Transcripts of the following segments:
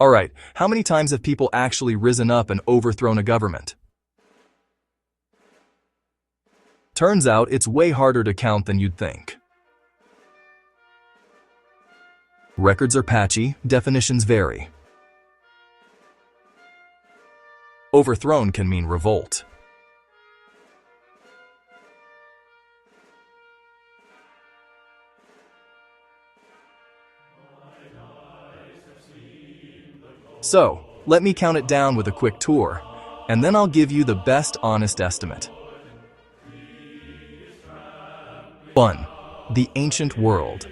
Alright, how many times have people actually risen up and overthrown a government? Turns out it's way harder to count than you'd think. Records are patchy, definitions vary. Overthrown can mean revolt. So, let me count it down with a quick tour, and then I'll give you the best honest estimate. 1. The ancient world.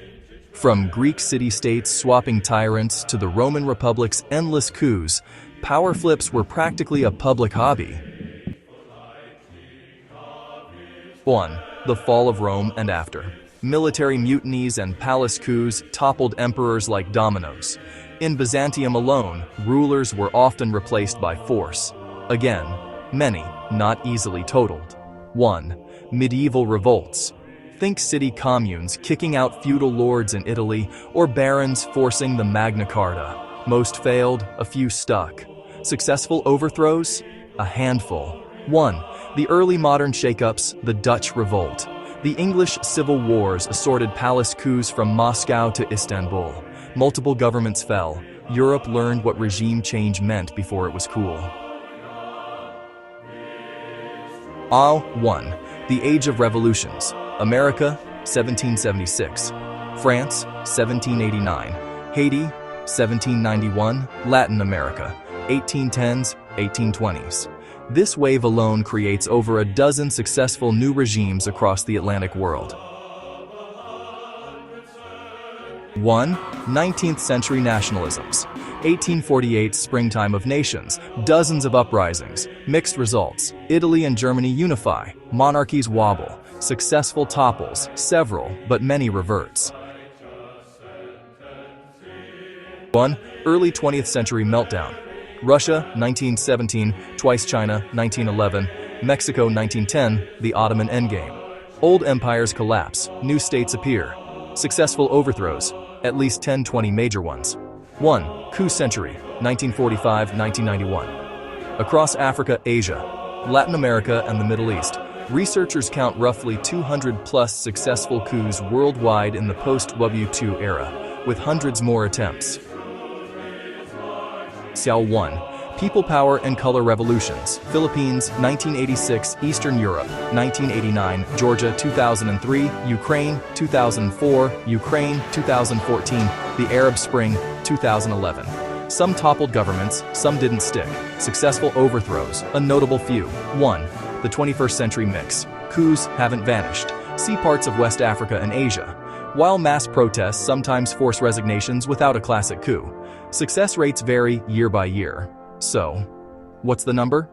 From Greek city-states swapping tyrants to the Roman Republic's endless coups, power flips were practically a public hobby. 1. The fall of Rome and after. Military mutinies and palace coups toppled emperors like dominoes. In Byzantium alone, rulers were often replaced by force. Again, many, not easily totaled. 1. Medieval revolts. Think city communes kicking out feudal lords in Italy or barons forcing the Magna Carta. Most failed, a few stuck. Successful overthrows? A handful. 1. The early modern shakeups, the Dutch Revolt. The English Civil Wars assorted palace coups from Moscow to Istanbul. Multiple governments fell. Europe learned what regime change meant before it was cool. 1. The Age of Revolutions. America, 1776. France, 1789. Haiti, 1791. Latin America, 1810s, 1820s. This wave alone creates over a dozen successful new regimes across the Atlantic world. 1. 19th century nationalisms. 1848 Springtime of Nations, dozens of uprisings, mixed results. Italy and Germany unify, monarchies wobble, successful topples, several, but many reverts. 1. Early 20th century meltdown. Russia, 1917, twice China, 1911, Mexico, 1910, the Ottoman endgame. Old empires collapse, new states appear. Successful overthrows, at least 10-20 major ones. 1. Coup century, 1945-1991. Across Africa, Asia, Latin America, and the Middle East, researchers count roughly 200-plus successful coups worldwide in the post-WW2 era, with hundreds more attempts. 1. People power and color revolutions. Philippines, 1986, Eastern Europe, 1989, Georgia, 2003, Ukraine, 2004, Ukraine, 2014, the Arab Spring, 2011. Some toppled governments, some didn't stick. Successful overthrows, a notable few. 1. The 21st century mix. Coups haven't vanished. See parts of West Africa and Asia. While mass protests sometimes force resignations without a classic coup, success rates vary year by year. So, what's the number?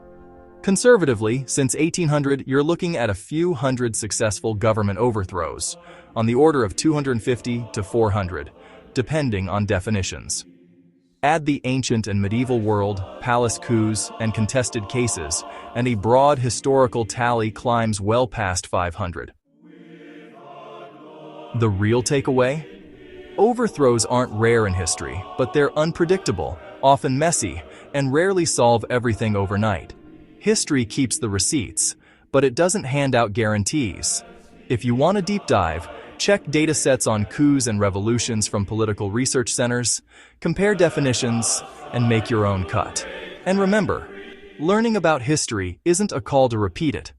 Conservatively, since 1800, you're looking at a few hundred successful government overthrows, on the order of 250 to 400, depending on definitions. Add the ancient and medieval world, palace coups, and contested cases, and a broad historical tally climbs well past 500. The real takeaway? Overthrows aren't rare in history, but they're unpredictable, often messy, and rarely solve everything overnight. History keeps the receipts, but it doesn't hand out guarantees. If you want a deep dive, check datasets on coups and revolutions from political research centers, compare definitions, and make your own cut. And remember, learning about history isn't a call to repeat it.